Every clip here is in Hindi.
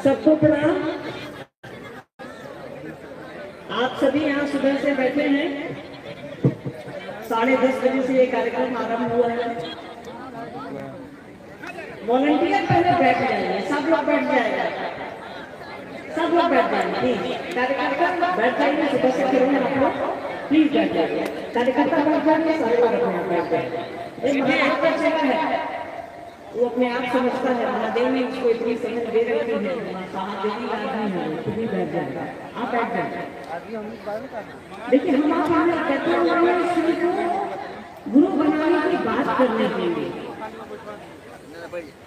सबको प्रणाम। आप सभी यहाँ सुबह से बैठे हैं। 10:30 बजे से ये कार्यक्रम आरंभ हुआ है। वॉलंटियर पहले बैठ जाइए, सब लोग बैठ जाएगा, सब लोग बैठ जाएंगे। कार्यकर्ता बैठ जाइए, सुबह से खड़े हैं आप लोग, प्लीज बैठ जाइए। कार्यकर्ता बैठ जाइए, सारे लोग अपने आप बैठ जाइए। एक महादेव का चेहरा है, वो अपने आप समझता है, महादेव ने उसको इतनी समझ दे रखी है, महादेवी आदमी है, खुद ही बैठ जाएगा। आप बैठ जाइए। देखिए हम आप कहते हैं शिव को गुरु बनाने की बात करने के लिए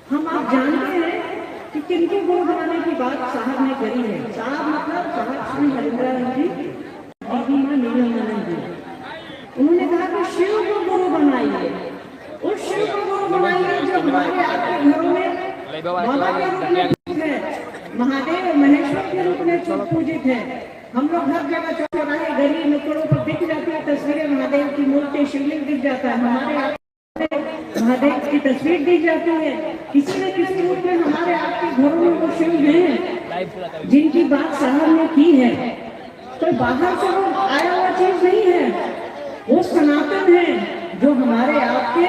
हम आप जानते हैं कि किनको गुरु बनाने की बात साहब ने करी है। साहब मतलब साहब श्री हरिंद्रानंद जी, दीदी माँ नीलमानंद जी। उन्होंने कहा कि शिव को गुरु बनाइए, उस शिव को गुरु बनाइए जो हमारे आपके घरों में बाबा के रूप में पूजित है, महादेव महेश्वर के रूप में पूजित है। हम लोग हर जगह चौराहे गली नुक्कड़ों पर दिख जाती है तस्वीरें, महादेव की मूर्ति, शिवलिंग दिख जाता है, हमारे महादेव की तस्वीर दिख जाती है। किसी न किसी रूप में हमारे आपके घरों में वो शिव हैं जिनकी बात साहब ने की है। तो बाहर से वो आया हुआ चीज नहीं है, वो सनातन है जो हमारे आपके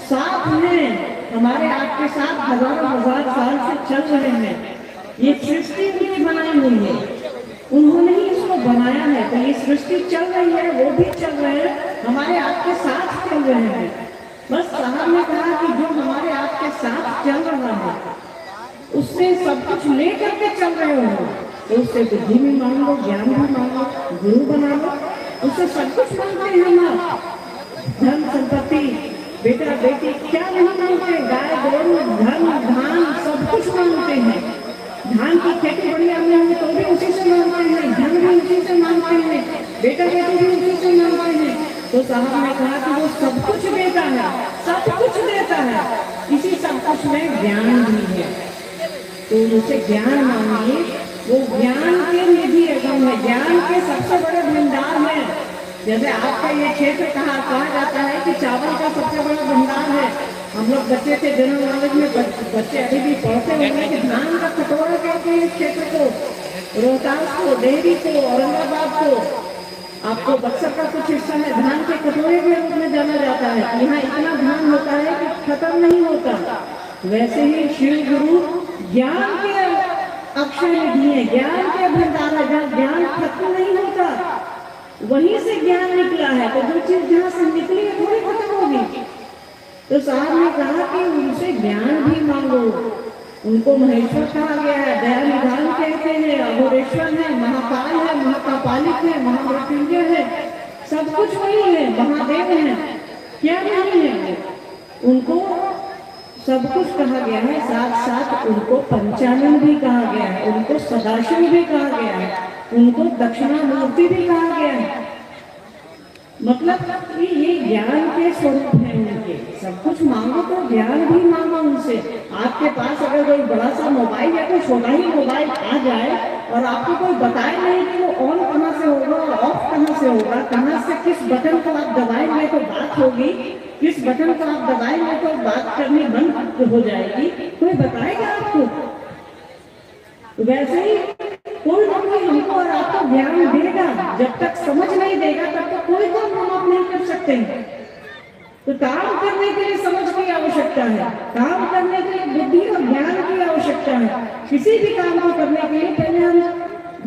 साथ हैं, हमारे आपके साथ हजारों हजार साल से चल रहे हैं। ये सृष्टि भी बनाई हुई है, उन्होंने ही इसको बनाया है। तो ये सृष्टि चल रही है, वो भी चल रहे हैं, हमारे आपके साथ चल रहे हैं। बस साहब ने कहा कि जो हमारे आपके साथ चल रहा है उससे सब कुछ लेकर के चल रहे हो, तो उससे बुद्धि भी मांग लो, ज्ञान भी मांगो, गुरु बना लो, उससे सब कुछ मांगते हैं हम आप। धन संपत्ति, बेटा बेटी क्या नहीं मांगते, गाय गोरू धन धान सब कुछ मांगते हैं। धान की खेती बढ़िया में हो तो भी उसी से मांगते हैं, धन भी उसी से मांगते हैं, बेटा बेटी भी उसी से मांगते हैं। तो साहब ने कहा कि वो सब कुछ देता है, सब कुछ देता है, इसी सब कुछ में ज्ञान भी है। तो उनसे ज्ञान मांगिए, वो ज्ञान के निधि एवं है, ज्ञान के सबसे बड़े भंडार है। जैसे आपका ये क्षेत्र कहा जाता है कि चावल का सबसे बड़ा भंडार है। हम लोग बच्चे थे जनरल नॉलेज में, बच्चे अभी भी पढ़ते होंगे कि धान का कटोरा कहते हैं इस क्षेत्र को, रोहतास को, डेहरी को, औरंगाबाद को। आपको बक्सर का कुछ हिस्सा है धान के कटोरे के रूप में जाना जाता है। यहाँ इतना धान होता है कि खत्म नहीं होता। वैसे ही शिव गुरु ज्ञान के अक्षय निधि है, ज्ञान के भंडार है, जहाँ ज्ञान खत्म नहीं होता वहीं से ज्ञान निकला है। तो जो चीज जहाँ से निकली है थोड़ी खत्म होगी। तो साहब ने कहा कि उनसे ज्ञान भी मांगो। उनको महेश्वर कहा गया है, दया निधान कहते हैं, अघोरेश्वर है, महाकाल है, महाकापालिक है, महामृत्युंजय है, सब कुछ वही है, महादेव है, क्या नहीं है। उनको सब कुछ कहा गया है, साथ साथ उनको पंचानन भी कहा गया है, उनको सदाशिव भी कहा गया है, उनको दक्षिणामूर्ति भी कहा गया है। मतलब कि ये ज्ञान के स्वरूप है उनके। सब कुछ मांगो तो ज्ञान भी मांगो उनसे। आपके पास अगर कोई बड़ा सा मोबाइल या कोई छोटा ही मोबाइल आ जाए और आपको कोई बताए नहीं कि वो ऑन कहाँ से होगा और ऑफ कहाँ से होगा, कहाँ से किस बटन को आप दबाएंगे तो बात होगी, किस बटन को आप दबाएंगे तो बात करनी बंद हो जाएगी, कोई बताएगा आपको। वैसे ही कोई ना कोई हमको और आपको ज्ञान देगा। जब तक समझ नहीं देगा तब तक कोई काम हम आप नहीं कर सकते हैं। तो काम करने के लिए समझ की आवश्यकता है, काम करने के लिए बुद्धि और ज्ञान की आवश्यकता है। किसी भी काम को करने के लिए पहले हम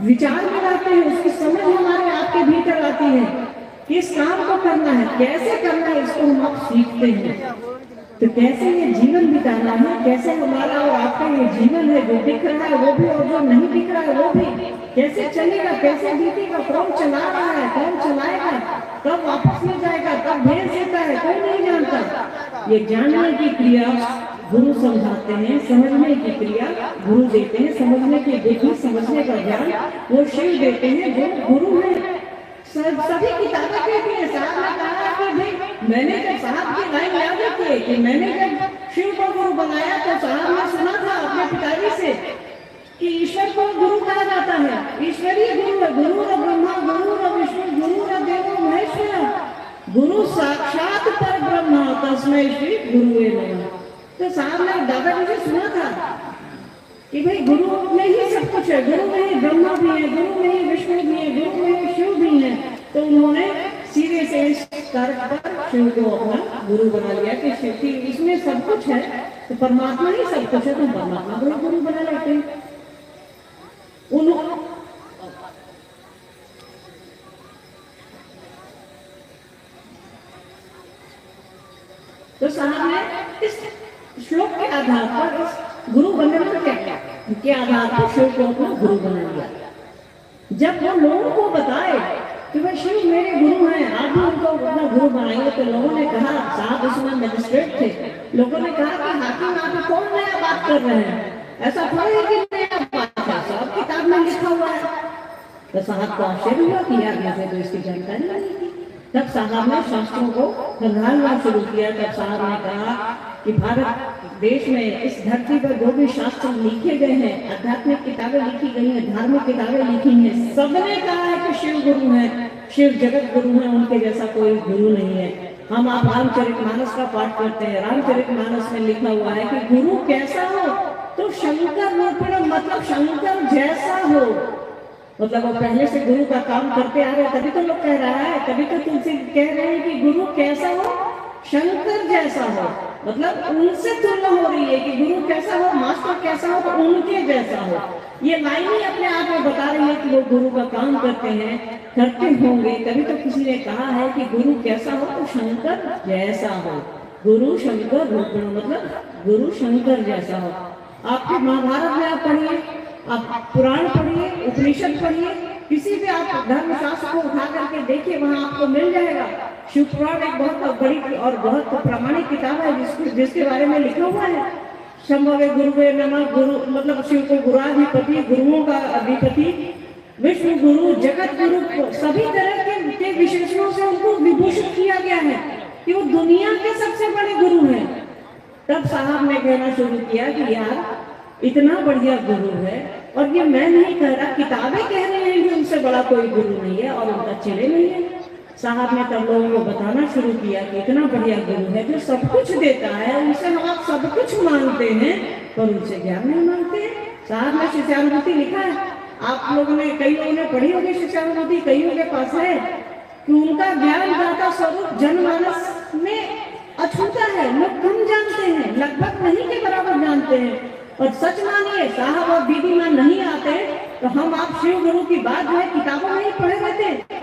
विचार बनाते हैं, उसकी समझ हमारे आपके भीतर आती है, किस काम को करना है, कैसे करना है, इसको हम आप सीखते हैं। तो कैसे ये जीवन बिताना है, कैसे हमारा और आपका ये जीवन है, जो दिख रहा है वो भी और जो नहीं दिख रहा है वो भी, कैसे चलेगा, कैसे बीतेगा, कौन चला रहा है, कौन चलाएगा, कब वापस में जाएगा, कब भेज देता है, कोई नहीं जानता। ये जानने की क्रिया गुरु समझाते हैं, समझने की क्रिया गुरु देते हैं, समझने की बुद्धि, समझने का ज्ञान वो शिव देते हैं जो गुरु है। सभी किताबें कहती है, साहब ने कहा कि भाई मैंने जब साहब की लाइन याद रखी है कि मैंने जब शिव को गुरु बनाया तो साहब ने सुना था अपने पिताजी से कि ईश्वर को गुरु कहा जाता है, ईश्वरीय गुरु है, गुरु र ब्रह्मा, गुरु र विष्णु, गुरु र देवो महेश्वर, गुरु साक्षात पर ब्रह्मा, तस्मै श्री गुरुवे नमः। तो साहब ने दादाजी से सुना था कि भाई गुरु में ही सब कुछ है, गुरु में ही ब्रह्मा भी है, गुरु में ही विष्णु भी है, गुरु में ही शिव भी है। तो उन्होंने सीधे से इस तर्क पर शिव को अपना गुरु बना लिया कि शिव की इसमें सब कुछ है, तो परमात्मा ही सब कुछ है, तो परमात्मा को गुरु बना लेते हैं। तो साहब ने इस श्लोक के आधार पर इस गुरु बनने में क्या किया के आधार पर शिव को अपना गुरु बना लिया। जब वो लोगों को बताए कि भाई शिव मेरे गुरु हैं, आप भी उनको अपना गुरु बनाएंगे, तो लोगों ने कहा, साहब उसमें मजिस्ट्रेट थे, लोगों ने कहा कि हाकिम आप कौन नया बात कर रहे हैं, ऐसा थोड़ा है कि नया बात है, सब किताब में लिखा हुआ है। तो साहब को आश्चर्य हुआ कि यार मुझे तो इसकी जानकारी नहीं थी। तब साहब ने शास्त्रों को संभालना शुरू किया। तब साहब ने कहा कि भारत देश में इस धरती पर जो भी शास्त्र लिखे गए हैं, आध्यात्मिक किताबें लिखी गई हैं, धार्मिक किताबें लिखी हैं, सबने कहा है कि शिव गुरु है, शिव जगत गुरु है, उनके जैसा कोई गुरु नहीं है। हम आप रामचरितमानस का पाठ करते हैं, रामचरितमानस में लिखा हुआ है कि गुरु कैसा हो, तो शंकर रूप, मतलब शंकर जैसा हो, मतलब वो पहले से गुरु का काम करते आ रहे, तभी तो लोग कह रहा है, तभी तो तुलसी कह रहे हैं कि गुरु कैसा हो, शंकर जैसा हो, मतलब उनसे तुलना हो रही है कि गुरु कैसा हो, मास्टर कैसा हो, तो उनके जैसा हो। ये लाइन ही अपने आप में बता रही है कि वो गुरु का काम करते हैं, करते होंगे, तभी तो किसी ने कहा है कि गुरु कैसा हो, तो शंकर जैसा हो। गुरु शंकर रूप, मतलब गुरु शंकर जैसा हो। आपके महाभारत में आप पढ़िए, आप पुराण पढ़िए, उपनिषद पढ़िए, किसी भी आप धर्मशास्त्र को उठा करके देखिए, वहां आपको मिल जाएगा। शिव पुराण एक बहुत बड़ी और बहुत प्रामाणिक किताब है जिसके बारे में लिखा हुआ है। शंभवे गुरुवे नमः, गुरु मतलब शिव को गुराधिपति, गुरुओं का अधिपति, विष्णु गुरु, जगत गुरु, सभी तरह के विशेषणों से उनको विभूषित किया गया है कि वो दुनिया के सबसे बड़े गुरु हैं। तब साहब ने कहना शुरू किया कि यार इतना बढ़िया गुरु है, और ये मैं नहीं कह रहा, किताबें कह रही हैं कि उनसे बड़ा कोई गुरु नहीं है और उनका चेले नहीं है। साहब ने तब लोगों को बताना शुरू किया कि इतना बढ़िया गुरु है जो सब कुछ देता है, उनसे हम आप सब कुछ मांगते हैं पर उनसे ज्ञान नहीं मांगते हैं। साहब ने शिष्यानुभूति लिखा है, आप लोगों ने, कई लोगों ने पढ़ी होगी शिष्यानुभूति, कईयों के पास है कि उनका ज्ञान दाता स्वरूप जनमानस में अछूता है, लोग कम जानते हैं, लगभग नहीं के बराबर जानते हैं। और सच मानिए, साहब और दीदी मां नहीं आते तो हम आप शिव गुरु की बात जो है किताबों में ही पढ़े रहते।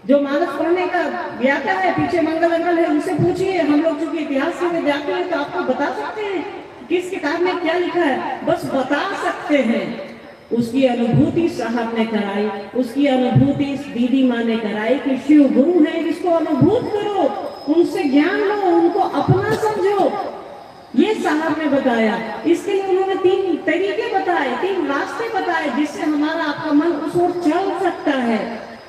जो मानस पढ़ने का व्याख्या है, पीछे मंगल अंगल है, उनसे पूछिए। हम लोग चूंकि इतिहास से विद्यार्थी हैं तो आपको बता सकते हैं किस किताब में क्या लिखा है, बस बता सकते हैं। उसकी अनुभूति साहब ने कराई, उसकी अनुभूति दीदी माँ ने कराई कि शिव गुरु है, इसको अनुभूत करो, उनसे ज्ञान लो, उनको अपना समझो। ये साहब ने बताया। इसके लिए उन्होंने 3 तरीके बताए, 3 रास्ते बताए जिससे हमारा आपका मन उस ओर चल सकता है।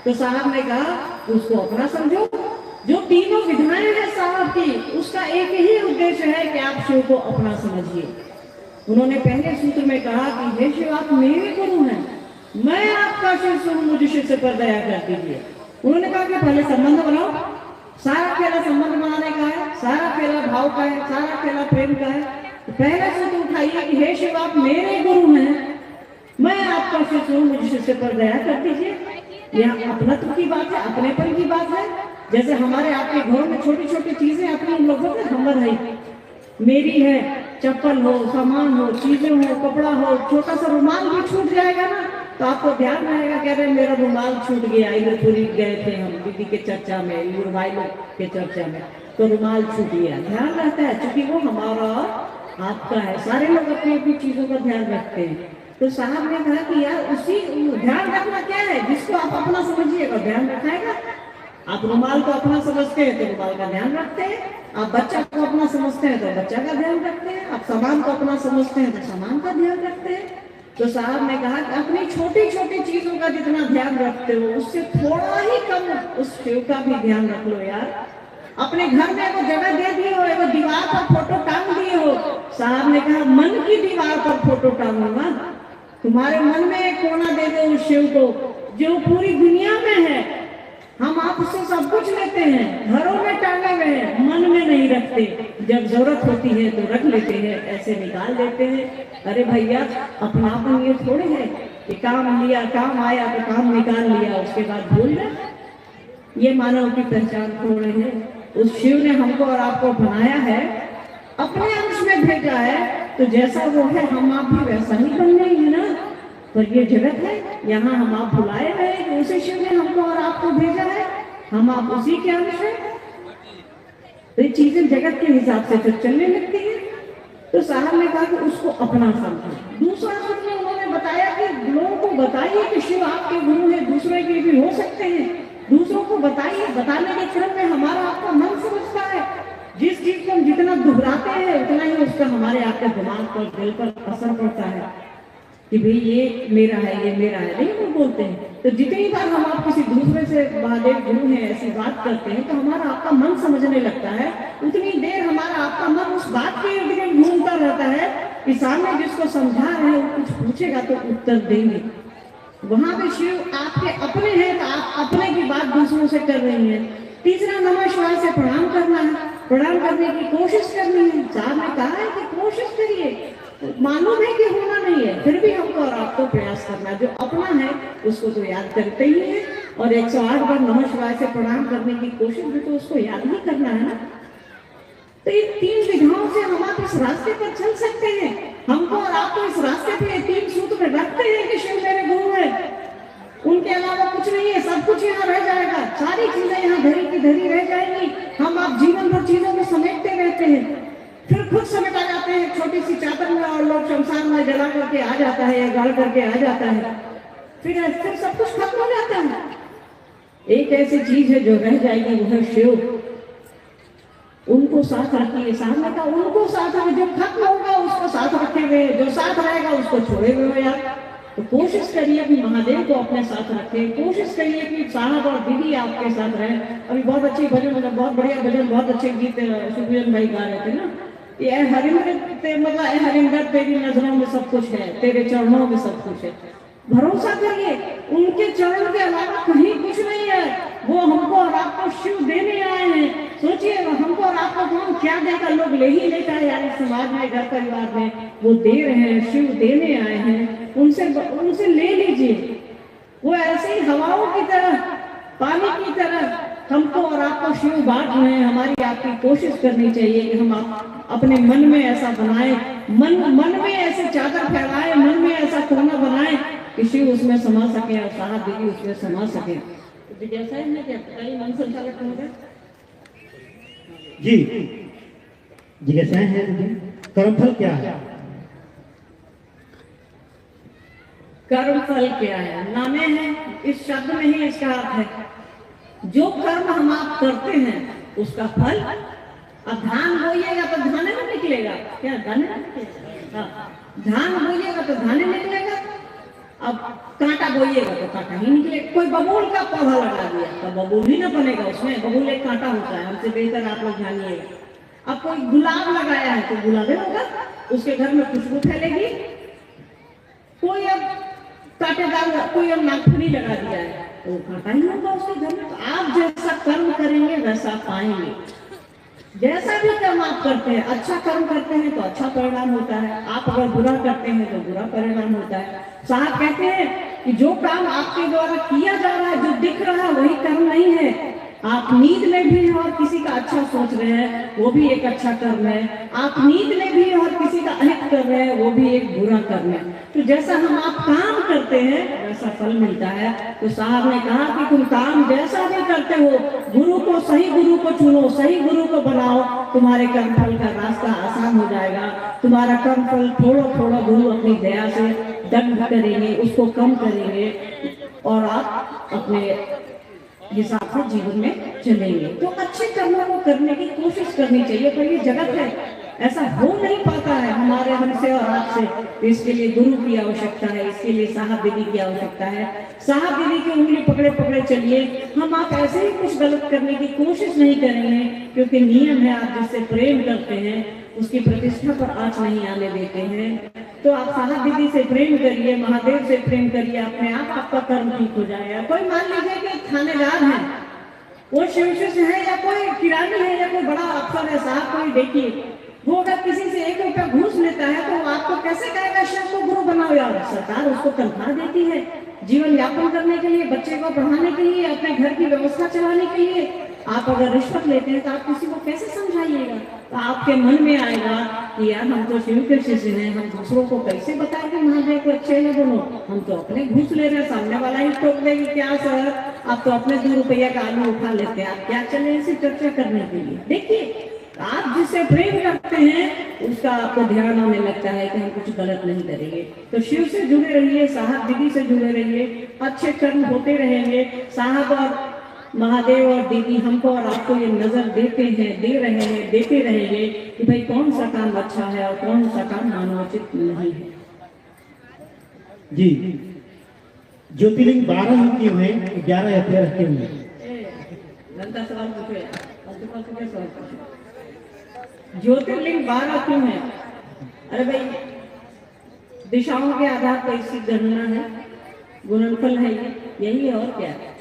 तो साहब ने कहा उसको अपना समझो। जो तीनों विधाएं हैं साहब की, उसका एक ही उद्देश्य है कि आप शिव को अपना समझिए। उन्होंने पहले सूत्र में कहा कि हे शिव आप मेरे गुरु हैं, मैं आपका शिष्य हूँ, मुझे शिष्य पर दया कर दीजिए। उन्होंने कहा कि पहले संबंध बनाओ, सारा खेला संबंध बनाने का है, सारा खेला भाव का है, सारा खेला प्रेम का है। तो पहला सूत्र उठाइए कि हे शिव आप मेरे गुरु हैं, मैं आपका शिष्य हूँ, मुझे शिष्य पर दया कर दीजिए। यह अपनत्व की बात है, अपनेपन की बात है। जैसे हमारे आपके घरों में छोटी छोटी चीजें अपनी हम लोगों के हमर है, मेरी है, चप्पल हो, सामान हो, चीजें हो, कपड़ा हो, छोटा सा रुमाल भी छूट जाएगा ना तो आपको ध्यान रहेगा, कह रहे मेरा रुमाल छूट गया, इधरपुरी गए थे हम दीदी के चर्चा में, भाई लोग के चर्चा में, तो रुमाल छूट गया। ध्यान रहता है क्योंकि वो हमारा आपका है। सारे लोग अपनी अपनी चीजों का ध्यान रखते हैं। तो साहब ने कहा कि यार उसी ध्यान रखना क्या है, जिसको आप अपना समझिएगा ध्यान रखाएगा। आप रुमाल को अपना समझते हैं तो रुमाल का ध्यान रखते हैं, आप बच्चा को अपना समझते हैं तो बच्चा का ध्यान रखते हैं, आप सामान को अपना समझते हैं तो सामान का ध्यान रखते हैं। तो साहब ने कहा कि अपनी छोटी छोटी चीजों का जितना ध्यान रखते हो उससे थोड़ा ही कम उस शिव का भी ध्यान रख लो यार। अपने घर में वो जगह दे दिए हो, एगो दीवार पर फोटो टांग दिए हो। साहब ने कहा मन की दीवार पर फोटो टांगूंगा, तुम्हारे मन में एक कोना दे दो उस शिव को जो पूरी दुनिया में है। हम आपसे सब कुछ लेते हैं, घरों में टांगे हुए हैं, मन में नहीं रखते, जब जरूरत होती है तो रख लेते हैं, ऐसे निकाल देते हैं। अरे भैया, अपनापन ये थोड़े है कि काम लिया, काम आया तो काम निकाल लिया, उसके बाद भूल गए। ये मानव की पहचान थोड़े है। उस शिव ने हमको और आपको बनाया है, अपने अंश में भेजा है, तो जैसा वो है हम आप भी वैसा ही बन जाएंगे ना। पर ये जगत है, यहाँ हम आप बुलाए हुए हैं, उसी शिव ने हमको और आपको भेजा है, हम आप उसी के अंश हैं। तो ये चीजें जगत के हिसाब से फिर चलने लगती है। तो साहब ने कहा कि उसको अपना समझो। दूसरा सूत्र में उन्होंने बताया कि लोगों को बताइए कि शिव आपके गुरु है, दूसरे के भी हो सकते हैं, दूसरों को बताइए। बताने के क्रम में हमारा आपका मन समझता है। जिस चीज को हम जितना दोहराते हैं उतना ही उसका हमारे आपके दिमाग पर, दिल पर असर पड़ता है कि भाई ये मेरा है, ये मेरा है, नहीं वो बोलते हैं। तो जितनी बार हम आप किसी दूसरे से महादेव गुरु हैं ऐसी बात करते हैं तो हमारा आपका मन समझने लगता है, उतनी देर हमारा आपका मन उस बात के इर्द गिर्द घूमता रहता है कि सामने जिसको समझा रहे हैं वो कुछ पूछेगा तो उत्तर देंगे। वहां पे शिव आपके अपने हैं तो आप अपने की बात दूसरों से कर रही हैं। तीसरा, नमः शिवाय से प्रणाम करना है, प्रणाम करने की कोशिश करनी है। साहब ने कहा है कि कोशिश करिए, मालूम है कि होना नहीं है, फिर भी हमको और आपको प्रयास करना है। जो अपना है उसको तो याद करते ही है, और 108 बार नमः शिवाय से प्रणाम करने की कोशिश भी तो उसको याद ही करना है ना। तो इन 3 विधाओं से हम आप इस रास्ते पर चल सकते हैं। हमको और आपको इस रास्ते पे 3 सूत्र में रखते हैं कि शिव मेरे गुरु है, उनके अलावा कुछ नहीं है, सब कुछ यहाँ रह जाएगा, सारी चीजें यहाँ धरी की धरी रह जाएंगी। हम आप जीवन भर चीजों को समेटते रहते हैं, फिर खुद समेटा जाते हैं छोटी सी चादर में, और लोग शमशान में जला करके आ जाता है या गाड़ करके आ जाता है, फिर सब कुछ खत्म हो जाता है। एक ऐसी चीज है जो रह जाएगी, वो है शिव। उनको साथ रखिए। सामने का उनको साथ रखे, जो खत्म होगा उसको साथ रखे हुए, जो साथ रहेगा उसको छोड़े हुए यार। तो कोशिश करिए कि महादेव को अपने साथ रखें, कोशिश करिए कि साहब और दीदी आपके साथ रहे। अभी बहुत अच्छी भजन, मतलब बहुत बढ़िया भजन, बहुत अच्छे गीत सुखविंदर भाई गा रहे थे ना, ये हरिंदर, मतलब हरिंदर तेरी नजरों में सब कुछ है, तेरे चरणों में सब कुछ है। भरोसा करिए, उनके चरण के अलावा कहीं कुछ नहीं है। वो हमको और आपको शिव देने आए हैं। सोचिए, हमको और आपको कौन क्या देगा, लोग ले ही लेता है यार, समाज में, घर परिवार में वो दे रहे हैं, शिव देने आए हैं, उनसे ले लीजिए। वो ऐसे ही हवाओं की तरह, पानी की तरह हमको और आपको शिव बांट रहे हैं। हमारी आपकी कोशिश करनी चाहिए कि हम अपने मन में ऐसा बनाए, मन में ऐसे चादर फैलाए, मन में ऐसा कोना बनाए कि शिव उसमें समा सके और साहब दीदी उसमें समा सके। तो जैसा है क्या बताइए, मन संचालक होगा जी जी, कैसा है कर्मफल क्या है? कर्मफल क्या है? नामे है, इस शब्द में ही इसका अर्थ है। जो कर्म हम आप करते हैं उसका फल। अब धान बोइएगा तो धाने में निकलेगा क्या? धाने में निकलेगा। धान बोइएगा तो धाने निकलेगा। अब कांटा बोइएगा तो कांटा ही निकलेगा। कोई बबूल का पौधा लगा दिया तो बबूल ही ना बनेगा उसमें, बबूल एक कांटा होता है, हमसे बेहतर आप लोग जानिएगा। अब कोई गुलाब लगाया है तो गुलाबे होगा, उसके घर में खुशबू फैलेगी। कोई अब कांटेदार, कोई अब नाखूनी लगा दिया है तो कांटा ही होगा उसके घर में। तो आप जैसा कर्म करेंगे वैसा पाएंगे। जैसा भी कर्म आप करते हैं, अच्छा कर्म करते हैं तो अच्छा परिणाम होता है, आप अगर बुरा करते हैं तो बुरा परिणाम होता है। साहब कहते हैं कि जो काम आपके द्वारा किया जा रहा है, जो दिख रहा है वही कर्म नहीं है। आप नींद में भी हैं और किसी का अच्छा सोच रहे हैं, वो भी एक अच्छा कर्म है। आप नींद में भी हैं और किसी का अहित कर रहे हैं, वो भी एक बुरा कर्म है। तो जैसा हम आप काम करते हैं वैसा फल मिलता है। तो साहब ने कहा कि तुम काम जैसा भी करते हो, गुरु को, सही गुरु को चुनो, सही गुरु को बनाओ, तुम्हारे कर्म फल का रास्ता आसान हो जाएगा। तुम्हारा कर्म फल थोड़ा थोड़ा गुरु अपनी दया से दंड करेंगे, उसको कम करेंगे और आप अपने हिसाब से जीवन में चलेंगे। तो अच्छे कर्मों को करने की कोशिश करनी चाहिए। पर ये जगत है, ऐसा हो नहीं पाता है हमारे हमसे और आपसे। तो इसके लिए गुरु की आवश्यकता है, इसके लिए साहब दीदी की आवश्यकता है। साहब दीदी की उंगली पकड़े पकड़े चलिए। हम आप ऐसे ही कुछ गलत करने की कोशिश नहीं करेंगे, क्योंकि नियम है, आप जिससे प्रेम करते हैं उसकी प्रतिष्ठा पर आंच नहीं आने देते हैं। तो आप साहब दीदी से प्रेम करिए, महादेव से प्रेम करिए, अपने आप आपका कर्म ठीक हो जाएगा। कोई मान लीजिए कि थानेदार है, वो शिव से है या कोई किरानी है या कोई बड़ा अफसर है साहब, कोई देखिए वो अगर किसी से 1 रुपया घूस लेता है तो वो आपको कैसे कहेगा शिव को गुरु बनाओ यार? सरकार उसको तनख्वाह देती है जीवन यापन करने के लिए, बच्चे को पढ़ाने के लिए, अपने घर की व्यवस्था चलाने के लिए। आप अगर रिश्वत लेते हैं तो आप किसी को कैसे समझाइएगा? तो आपके मन में आएगा कि यार हम तो शिव के शिष्य हैं, हम दूसरों को कैसे बताएं कि महादेव को अच्छे है दोनों, हम तो अपने घूस ले रहे हैं, सामने वाला ही टोक देगी क्या सर आप तो अपने 2 रुपया का आलू उठा लेते हैं, आप क्या चले इसे चर्चा करने के लिए? देखिए आप जिससे प्रेम करते हैं उसका आपको ध्यान होने लगता है कि हम कुछ गलत नहीं करेंगे। तो शिव से जुड़े रहिए, साहब दीदी से जुड़े रहिए, अच्छे कर्म होते रहेंगे। साहब और महादेव और दीदी हमको और आपको ये नजर देते हैं, दे रहे हैं, देते रहेंगे कि भाई कौन सा काम अच्छा है और कौन सा काम मानवोचित नहीं है। जी, ज्योतिर्लिंग 12 क्यों है, 11 या 13 क्यों है? गंदा सवाल पूछे, सवाल पूछे। ज्योतिर्लिंग 12 क्यों है? अरे भाई दिशाओं के आधार पर इसकी गणना है, गुणनफल है, ये यही है और क्या है?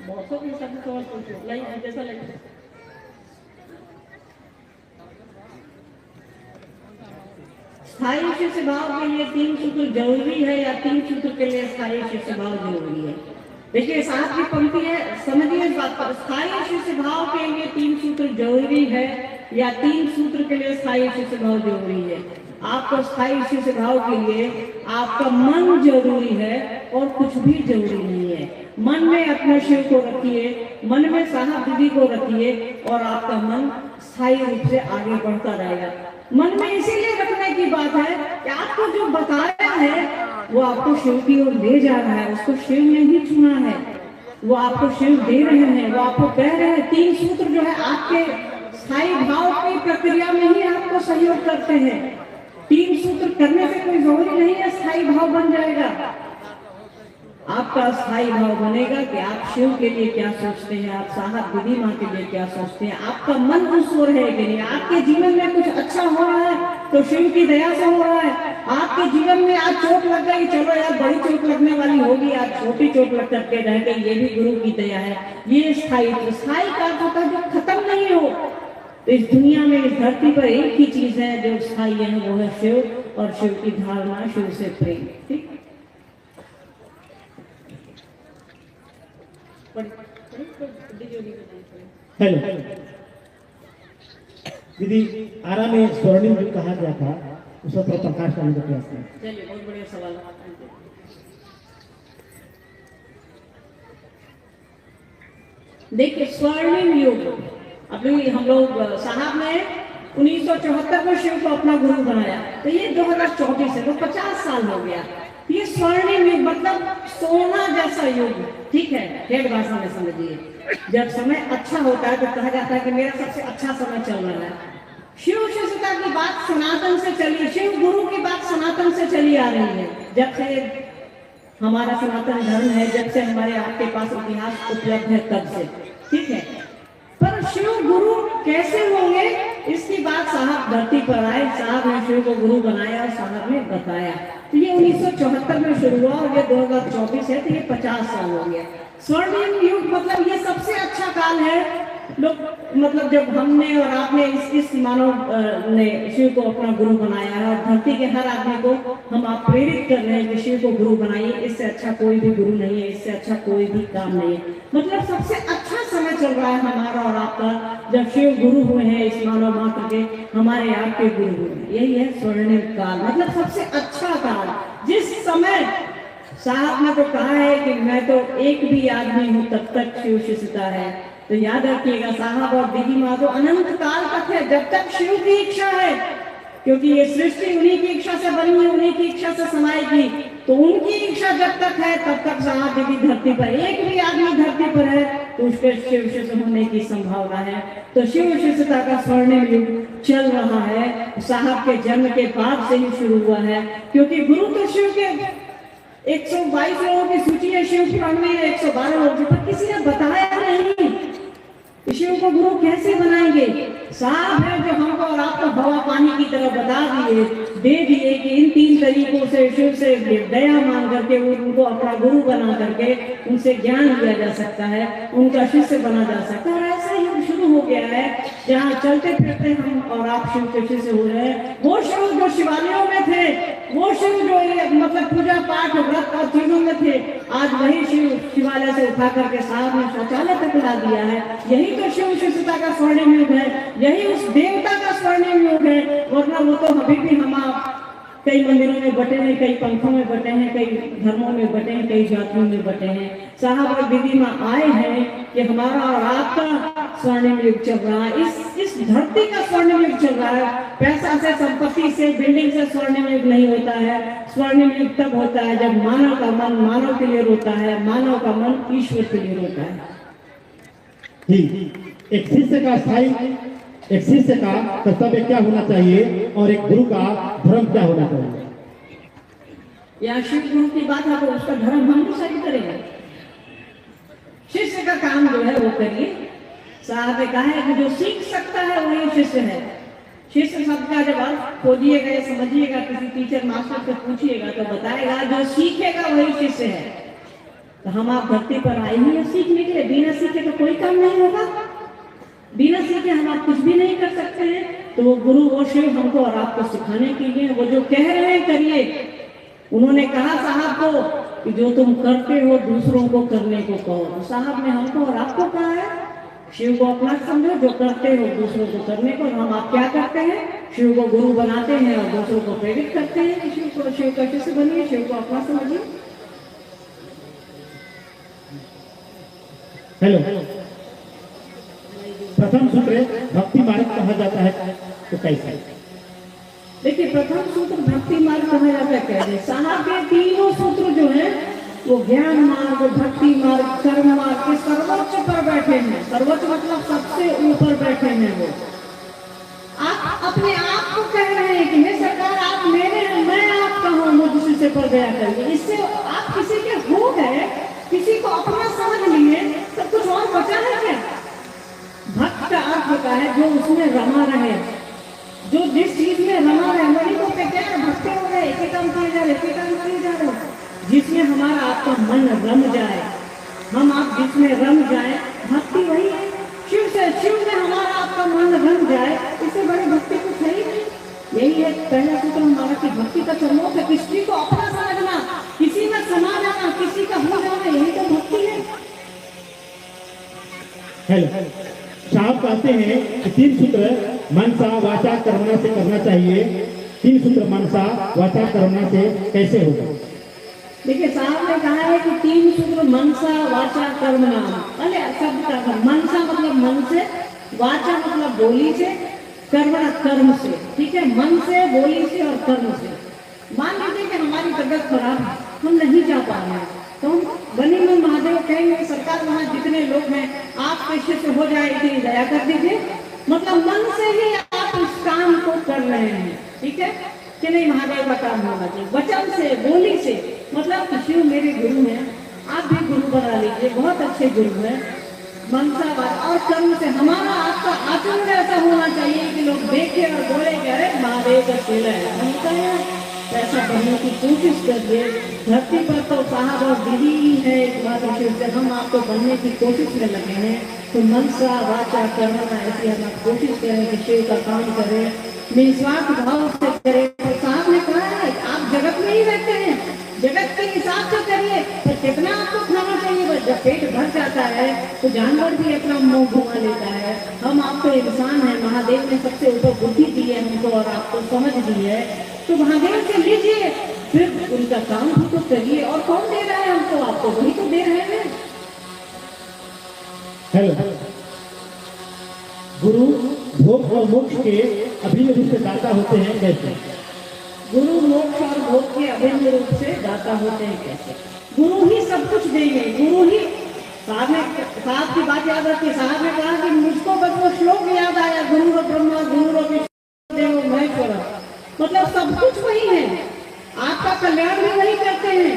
बहुत के सब सवाल पूछो जैसा लगे। स्थायी शिष्य भाव के लिए 3 सूत्र जरूरी है या 3 सूत्र के लिए स्थायी शिष्य भाव जरूरी है? देखिए साथ की पंक्ति है, समझिए इस बात पर। स्थायी शिष्य भाव के लिए 3 सूत्र जरूरी है या 3 सूत्र के लिए स्थायी शिष्य भाव जरूरी है? आपको स्थायी शिष्य भाव के लिए आपका मन जरूरी है और कुछ भी जरूरी नहीं है। मन में अपने शिव को रखिए, मन में साहब दीदी को रखिए और आपका मन स्थायी रूप से आगे बढ़ता रहेगा। मन में इसीलिए रखने की बात है कि आपको जो बताया है वो आपको शिव की ओर ले जा रहा है, उसको शिव ने ही चुना है, वो आपको शिव दे रहे हैं, वो आपको कह रहे हैं। 3 सूत्र जो है आपके स्थायी भाव की प्रक्रिया में ही आपको सहयोग करते हैं। 3 सूत्र करने से कोई जरूरी नहीं है स्थायी भाव बन जाएगा। आपका स्थायी भाव बनेगा कि आप शिव के लिए क्या सोचते हैं, आप साहब दीदी माँ के लिए क्या सोचते हैं, आपका मन उस ओर है कि नहीं। आपके जीवन में कुछ अच्छा हो रहा है तो शिव की दया से हो रहा है। आपके जीवन में आज चोट लग गई, चलो यार बड़ी चोट लगने वाली होगी, आज छोटी चोट लग करके रह गई, ये भी गुरु की दया है। ये स्थायी का होता है जो खत्म नहीं हो। तो इस दुनिया में, इस धरती पर एक ही चीज है जो स्थायी है, वो है शिव और शिव की धारणा, शिव से प्रेम। ठीक, हेलो दीदी, आरा में स्वर्णिम जो कहा गया था उस पर प्रकाश डालने का प्रयास करें। चलिए, बहुत बढ़िया सवाल। देखिए स्वर्णिम युग, अभी हम लोग साहब ने 1974 में शिव को अपना गुरु बनाया, तो ये 2024 है, तो 50 साल हो गया। ये स्वर्णिम युग मतलब सोना जैसा युग, ठीक है, ठेठ भाषा में समझिए। जब समय अच्छा होता है तो कहा जाता है कि मेरा सबसे अच्छा समय चल रहा है। शिव शिष्यता की बात सनातन से चली, शिव गुरु की बात सनातन से चली आ रही है। जब से हमारा सनातन धर्म है, जब से हमारे आपके पास इतिहास उपलब्ध है तब से, ठीक है। पर शिव गुरु कैसे होंगे इसकी बात साहब धरती पर आए, साहब ने शिव को गुरु बनाया और साहब ने बताया। तो ये 1974 में शुरू हुआ और ये 2024 है, तो ये 50 साल हो गया। स्वर्णिम युग मतलब ये सबसे अच्छा काल है। लोग मतलब जब हमने और आपने इस मानव ने शिव को अपना गुरु बनाया है और धरती के हर आदमी को हम आप प्रेरित कर रहे हैं कि शिव को गुरु बनाइए। इससे अच्छा कोई भी गुरु नहीं है, इससे अच्छा कोई भी काम नहीं है। मतलब सबसे अच्छा समय चल रहा है हमारा और आपका, जब शिव गुरु हुए हैं इस मानव मात्र के, हमारे आपके गुरु हुए। यही है स्वर्णिम काल, मतलब सबसे अच्छा काल। जिस समय साहब ने तो कहा है कि मैं तो एक भी आदमी हूँ तब तक शिव शिष्यता है, तो याद रखिएगा साहब और दीदी माँ तो अनंत काल तक है, जब तक शिव की इच्छा है, क्योंकि ये सृष्टि उन्हीं की इच्छा से बनी है, उन्हीं की इच्छा से समाएगी। तो उनकी इच्छा जब तक है तब तक साहब दीदी धरती पर, एक भी आदमी धरती पर है तो उसके शिव शिष्य होने की संभावना है। तो शिव शिष्यता का स्वर्णिम युग चल रहा है, साहब के जन्म के बाद से ही शुरू हुआ है। क्योंकि गुरु तो शिव के 122 लोगों की सूची है शिव पुराण में, 112 लोगों की, पर किसी ने बताया नहीं। शिव को गुरु कैसे बनाएंगे? साहब है जो हमको और आपको हवा पानी की तरह बता दिए, दे दिए कि इन 3 तरीकों से शिव से दया मान करके उनको अपना गुरु बना करके उनसे ज्ञान लिया जा सकता है, उनका शिष्य बना जा सकता है। और ऐसा ही शुरू हो गया है, जहाँ चलते फिरते हम और आप शिव के शिष्य हो रहे हैं। वो शिव जो शिवालयों में थे, वो शिव जो मतलब पूजा पाठ व्रत और चीजों में थे, आज वही शिव शिवालय से उठा करके साहब ने शौचालय तक ला दिया है। यही तो शिव शिष्यता का स्वर्णिम युग है, यही उस देवता का स्वर्णिम युग है। वरना वो तो अभी भी हम आप कई मंदिरों में बटे हैं, कई पंथों में बटे हैं, कई धर्मों में बटे हैं, कई जातियों में बटे हैं। साहब और दीदी माँ आए हैं कि हमारा और आपका स्वर्णिम युग चल रहा है, इस धरती का स्वर्णिम युग चल रहा है। पैसा से, संपत्ति से, बिल्डिंग से स्वर्णिम युग नहीं होता है। स्वर्णिम युग तब होता है जब मानव का मन मानव के लिए रोता है, मानव का मन ईश्वर के लिए रोता है। जी, एक शिष्य का कर्तव्य क्या होना चाहिए और एक गुरु का धर्म क्या होना चाहिए? या शिव गुरु की बात है तो उसका धर्म हम तो सही करेंगे। शिष्य का काम जो है वो करिए। साहब ने कहा है कि जो सीख सकता है वही शिष्य है। शिष्य शब्द का जब आप खोजिएगा, समझिएगा, किसी टीचर मास्टर से पूछिएगा तो बताएगा जो सीखेगा वही शिष्य है। तो हम आप धरती पर आए ही है सीखने के लिए, बिना सीखे तो कोई काम नहीं होगा। बिना सीखे हम आप कुछ भी नहीं कर सकते हैं। तो वो गुरु वो शिव हमको और आपको सिखाने के लिए वो जो कह रहे हैं करिए। उन्होंने कहा साहब को कि जो तुम करते हो दूसरों को करने को कहो। तो साहब ने हमको और आपको कहा है शिव को अपना समझो, जो करते हो दूसरों को करने को। हम आप क्या करते हैं? शिव को गुरु बनाते हैं और दूसरों को प्रेरित करते हैं कि शिव का शिष्य बनिए, शिव को अपना समझिए। हेलो, प्रथम सूत्र भक्ति मार्ग कहा जाता है तो कैसे? देखिए, प्रथम सूत्र भक्ति मार्ग कहा जाता है कैसे? साहब के तीनों सूत्र जो हैं वो ज्ञान मार्ग, भक्ति मार्ग, कर्म मार्ग के सर्वोच्च पर बैठे हैं। सर्वोच्च मतलब सबसे ऊपर बैठे हैं। वो आप अपने आप को कह रहे हैं कि हे सरकार आप मेरे हैं, मैं आपका हूँ, मुझसे से पर गया करिए। इससे आप किसी के हो गए, किसी को अपना समझ लिए, सब कुछ और बचा है क्या? भक्त का अर्थ होता है जो उसमें रमा रहे, जो जिस चीज में रमा रहे वही को क्या भक्त हो गए। एक काम किए जा रहे, एक काम किए जा रहे, जिसमें हमारा आपका मन रम जाए, हम आप जिसमें रम जाए, भक्ति वही है। शिव में हमारा आपका मन रम जाए, इससे बड़ी भक्ति कुछ है ही नहीं। यही है पहला सूत्र हमारा कि भक्ति का सम्मोह है, किसी को अपना समझना, किसी में समा जाना, किसी का हो जाना, यही तो भक्ति है। हेलो, साहब कहते हैं कि 3 सूत्र मनसा वाचा कर्मणा से करना चाहिए। 3 सूत्र मनसा वाचा कर्मणा से कैसे होगा? देखिए, साहब ने कहा है कि 3 सूत्र मनसा वाचा कर्मणा। अरे शब्द का मनसा मतलब मन से, वाचा मतलब बोली से, कर्मणा कर्म से। ठीक है, मन से, बोली से और कर्म से। मान लीजिए कि हमारी तबियत खराब है, हम नहीं जा पा रहे हैं, तो हम बनी में महादेव कहेंगे सरकार वहाँ जितने लोग हैं आप कैसे से हो जाए इतनी दया कर दीजिए। मतलब मन से ही आप उस काम को कर रहे हैं। ठीक है कि नहीं? महादेव का काम होना चाहिए वचन से, बोली से। मतलब शिव मेरे गुरु हैं, आप भी गुरु बना लीजिए, बहुत अच्छे गुरु हैं। मनसा बात और कर्म से हमारा आपका आचरण ऐसा होना चाहिए कि लोग देखे और बोले कि अरे महादेव का चेला है, हमका है। ऐसा बनने की कोशिश करिए। धरती पर तो साहब और दीदी ही है एकमात्र शिव से, हम आपको बनने की कोशिश में लगे हैं। तो मनसा वाचा कर्मणा ऐसी हम आप कोशिश करें कि शिव का काम करें, निस्वार्थ भाव से करें। तो साहब ने कहा है आप जगत में ही रहते हैं, जगत के हिसाब से करिए। तो कितना आपको खाना चाहिए? बस जब पेट भर जाता है तो जानवर भी अपना मुंह घुमा लेता है। हम आपको इंसान है, महादेव ने सबसे ऊपर बुद्धि दी है हमको और आपको समझ दी है, तो महादेव से लीजिए, फिर उनका काम भी तो करिए। और कौन दे रहा है हमको? आपको वही तो दे रहे हैं। हेलो, गुरु भोग और मोक्ष के अभिन्न रूप से दाता होते हैं कैसे? गुरु मोक्ष और भोग के अभिन्न रूप से दाता होते हैं कैसे? गुरु ही सब कुछ देंगे, गुरु ही। साहब की बात याद रखिए, साहब ने कहा कि मुझको बस वो श्लोक याद आया, गुरु ब्रह्मा गुरु विष्णु महेश्वर। मतलब सब कुछ वही है, आपका कल्याण भी वही करते हैं,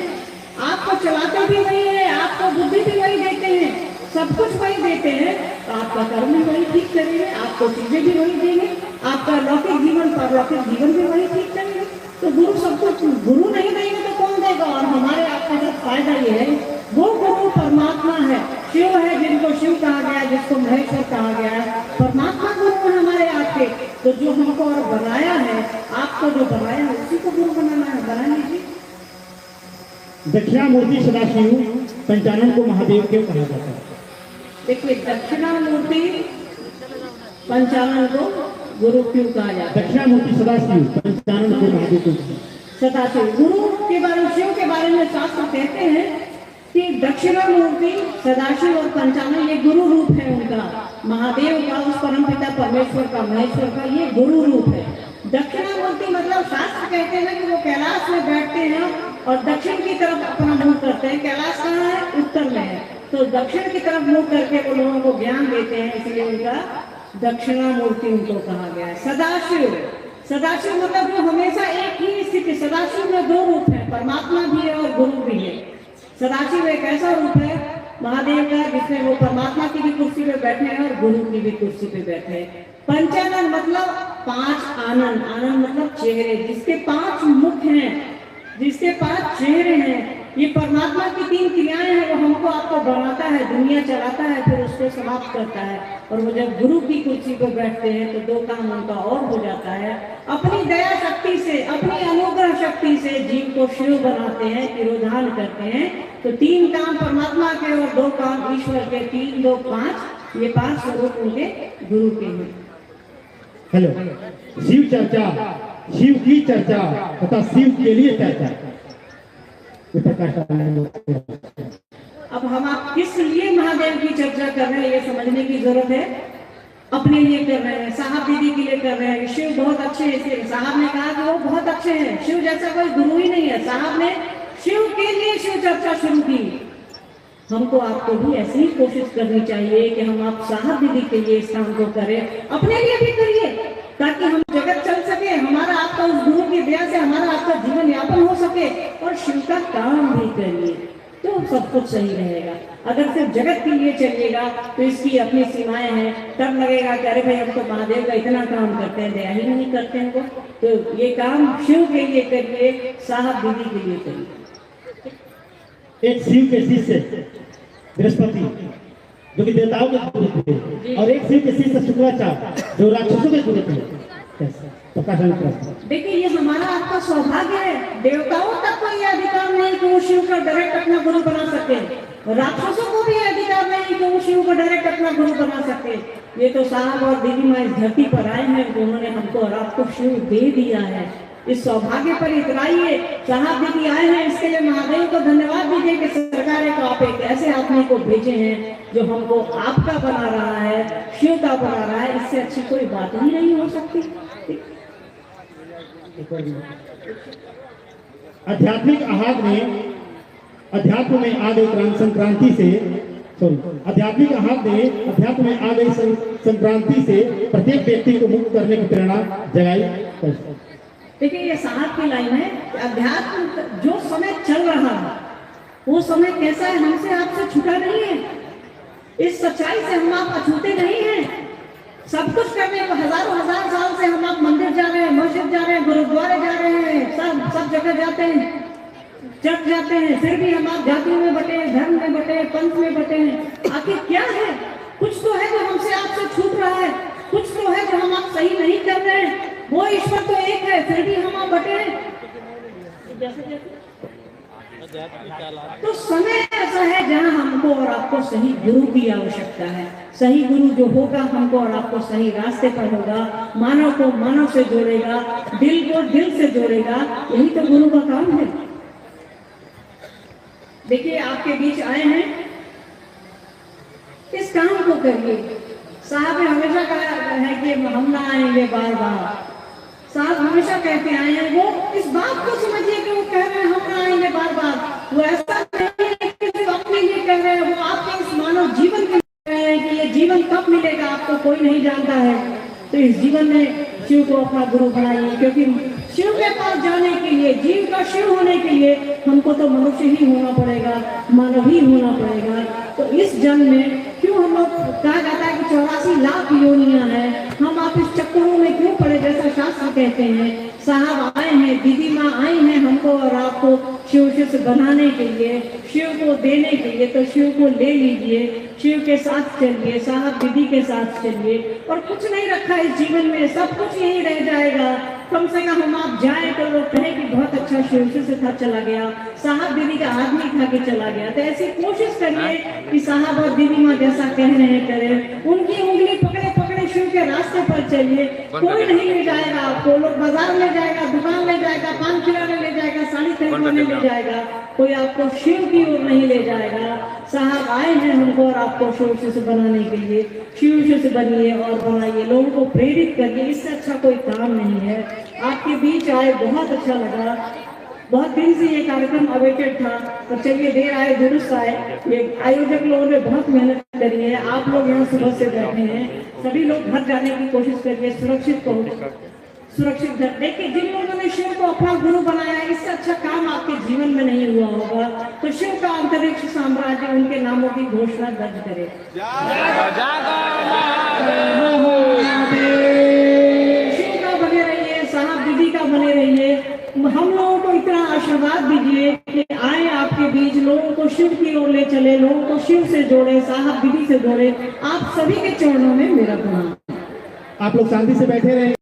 आपको चलाते भी वही है, आपको बुद्धि भी वही देते हैं, सब कुछ वही देते हैं। तो आपका कर्म भी वही ठीक करेंगे, आपको चीजें भी वही देंगे, आपका लौकिक जीवन परलौकिक जीवन भी वही ठीक करेंगे। तो गुरु सब कुछ, गुरु नहीं देंगे तो कौन देगा? और हमारे आपका जो फायदा ये है, वो गुरु परमात्मा है, शिव है, जिनको शिव कहा गया, जिसको महेश्वर कहा गया है, परमात्मा गुरु है हमारे आपके। तो जो हमको और बनाया है, आपको जो बनाया है उसी को गुरु बनाना है, बना लीजिए। दक्षिणामूर्ति सदाशिव पंचानन को महादेव क्यों कहा जाता है? देखिए, दक्षिणामूर्ति पंचानन को गुरु क्यों कहा जाता है? दक्षिणामूर्ति सदाशिव पंचानन को महादेव क्यों? सदाशिव गुरु के बारे में, शिव के बारे में शास्त्र कहते हैं कि दक्षिणामूर्ति सदाशिव और पंचानन ये गुरु रूप है उनका, महादेव का, उस परमपिता परमेश्वर का, महेश्वर का ये गुरु रूप है। दक्षिणामूर्ति मतलब शास्त्र कहते हैं कि वो कैलाश में बैठते हैं और दक्षिण की तरफ अपना मुंह करते हैं। कैलाश कहाँ है? उत्तर में है, तो दक्षिण की तरफ मुंह करके वो लोगों को ज्ञान देते हैं, इसलिए उनका दक्षिणामूर्ति उनको कहा गया है। सदाशिव, सदाशिव मतलब जो हमेशा एक ही स्थिति, सदाशिव में दो रूप है, परमात्मा भी है और गुरु भी है। सदाशिव एक ऐसा रूप है महादेव का जिसमें वो परमात्मा की भी कुर्सी पे बैठे हैं और गुरु की भी कुर्सी पे बैठे हैं। पंचानन मतलब पांच आनंद, आनंद मतलब चेहरे, जिसके पांच मुख हैं, जिसके पांच चेहरे हैं। ये परमात्मा की तीन क्रियाएं हैं, वो हमको आपको बनाता है, दुनिया चलाता है, फिर उसको समाप्त करता है। और वो जब गुरु की कुर्सी पर बैठते हैं तो दो काम उनका और हो जाता है, अपनी दया शक्ति से, अपनी अनुग्रह शक्ति से जीव को शिव बनाते हैं, तिरोधान करते हैं। तो तीन काम परमात्मा के और दो काम ईश्वर के, तीन दो पांच, ये पांच स्वरूप उनके गुरु के हैं। हेलो, शिव चर्चा, शिव की चर्चा तथा शिव के लिए चर्चा। अब हम आप किस लिए महादेव की चर्चा कर रहे हैं ये समझने की जरूरत है। अपने लिए कर रहे हैं, साहब दीदी के लिए कर रहे हैं। शिव बहुत अच्छे हैं, इसलिए साहब ने कहा कि वो बहुत अच्छे हैं। शिव जैसा कोई गुरु ही नहीं है। साहब ने शिव के लिए शिव चर्चा शुरू की। हमको आपको भी ऐसी ही कोशिश करनी चाहिए कि हम आप साहब दीदी के लिए इस काम को करें, अपने लिए भी करिए, ताकि हम जगत चल सके, हमारा आपका उस गुरु की दया से हमारा आपका जीवन यापन हो सके, और शिव का काम भी करिए तो सब कुछ सही रहेगा। अगर सिर्फ जगत के लिए चलिएगा तो इसकी अपनी सीमाएं हैं, तब लगेगा कि अरे भाई हम तो महादेव का इतना काम करते हैं, दया ही नहीं करते हैं वो। तो ये काम शिव के लिए करिए, साहब दीदी के लिए करिए। एक शिव के शिष्य बृहस्पति जो कि देवताओं के गुरु थे, और एक शिव के शिष्य शुक्राचार्य जो राक्षसों के गुरु थे। देखिए, ये हमारा आपका सौभाग्य है। देवताओं तक को ये अधिकार नहीं कि वो शिव का डायरेक्ट अपना गुरु बना सके, राक्षसों को भी अधिकार नहीं कि वो शिव को डायरेक्ट अपना गुरु बना सके। ये तो साहब और दीदी माँ इस धरती पर आए हैं, उन्होंने हमको और आपको शिव दे दिया है। इस सौभाग्य पर इतराइए। साहब दीदी आए हैं, इसके लिए महादेव को धन्यवाद दीजिए कि सरकार को आप एक ऐसे आदमी को भेजे हैं जो हमको आपका बना रहा है, शिव का बना रहा है। इससे अच्छी कोई बात ही नहीं हो सकती। आध्यात्मिक आहार में, अध्यात्म में आ गई संक्रांति से, आध्यात्मिक आहार में अध्यात्म में आ गई संक्रांति से प्रत्येक व्यक्ति को मुक्त करने की प्रेरणा जगाई। देखिए, ये साहब की लाइन है कि अध्यात्म जो समय चल रहा है वो समय कैसा है, हमसे आपसे छूटा नहीं है। इस सच्चाई से हम आप अछूते नहीं हैं। सब कुछ करने को हजारों हजार साल से हम आप मंदिर जा रहे हैं, मस्जिद जा रहे हैं, गुरुद्वारे जा रहे हैं, सब जगह जाते हैं, चर्च जाते हैं, फिर भी हम आप जातियों में बटे, धर्म में बटे, पंथ में बटे हैं। आखिर क्या है? कुछ तो है जो हमसे आपसे छूट रहा है, कुछ तो है जो हम आप सही नहीं कर रहे हैं। वो ईश्वर तो एक है, फिर भी हम आप बटे हैं। तो समय ऐसा है जहां हमको और आपको सही गुरु की आवश्यकता है। सही गुरु जो होगा हमको और आपको सही रास्ते पर होगा, मानव को मानव से जोड़ेगा, दिल को दिल से जोड़ेगा। यही तो गुरु का काम है। देखिए, आपके बीच आए हैं, इस काम को करिए। साहब ने हमेशा कहा है कि हम ना आएंगे बार बार। साहब हमेशा कहते आए हैं, वो इस बात को समझिए कि वो कह रहे हैं हम ना आएंगे बार बार। वो ऐसा नहीं है कि सिर्फ अपने लिए कह रहे हैं, वो आपके इस मानव जीवन के लिए कह रहे हैं कि ये जीवन कब मिलेगा आपको कोई नहीं जानता है। तो इस जीवन में शिव को अपना गुरु बनाइए, क्योंकि शिव के पास जाने के लिए, जीव का शिव होने के लिए हमको तो मनुष्य ही होना पड़ेगा, मानव ही होना पड़ेगा। तो इस जन्म में क्यों क्यों हम लोग कहा जाता है कि 84 लाख योनियां हैं, हम आप इस चक्करों में क्यों पड़े, जैसा शास्त्र कहते हैं। साहब आए हैं, दीदी माँ आई हैं हमको और आपको शिव से बनाने के लिए, शिव को देने के लिए, तो शिव को ले लीजिए, शिव के साथ चलिए, साहब दीदी के साथ चलिए। और कुछ नहीं रखा इस जीवन में, सब कुछ यही रह जाएगा। कम से कम हम आप जाए तो लोग कहे कि बहुत अच्छा शिव से था, चला गया, साहब दीदी का आदमी खा के चला गया। तो ऐसी कोशिश करिए कि साहब और दीदी माँ जैसा कह रहे हैं करें, उनकी उंगली पकड़े पकड़े शिव के रास्ते पर चलिए। कोई नहीं ले जाएगा आपको, लोग बाजार ले जाएगा, दुकान ले जाएगा, पान खिलाने ले जाएगा, साड़ी खरीदने ले जाएगा, कोई आपको शिव की ओर नहीं ले जाएगा। साहब आए हैं हमको और आपको शिव से बनाने के लिए, शिव से बनिए और बनाइए, लोगों को प्रेरित करिए, इससे अच्छा कोई काम नहीं है। आपके बीच आए, बहुत अच्छा लगा, बहुत दिन से ये कार्यक्रम अवेटेड था, तो चलिए देर आए दुरुस्त आए। ये आयोजक लोगों ने बहुत मेहनत करी है, आप लोग यहाँ सुबह से बैठे हैं, सभी लोग घर जाने की कोशिश करिए, सुरक्षित घर। देखिए जिन लोगों ने शिव को अपना गुरु बनाया, इससे अच्छा काम आपके जीवन में नहीं हुआ होगा। तो शिव का अंतरिक्ष साम्राज्य उनके नामों की घोषणा दर्ज करे। शिव का बने रहिए, साहब दीदी का बने रहिए। हम लोगों को इतना आशीर्वाद दीजिए कि आए आपके बीच, लोगों को शिव की ओर ले चले, लोगों को शिव से जोड़े, साहब दीदी से जोड़े। आप सभी के चरणों में मेरा प्रणाम। आप लोग शांति से बैठे रहे।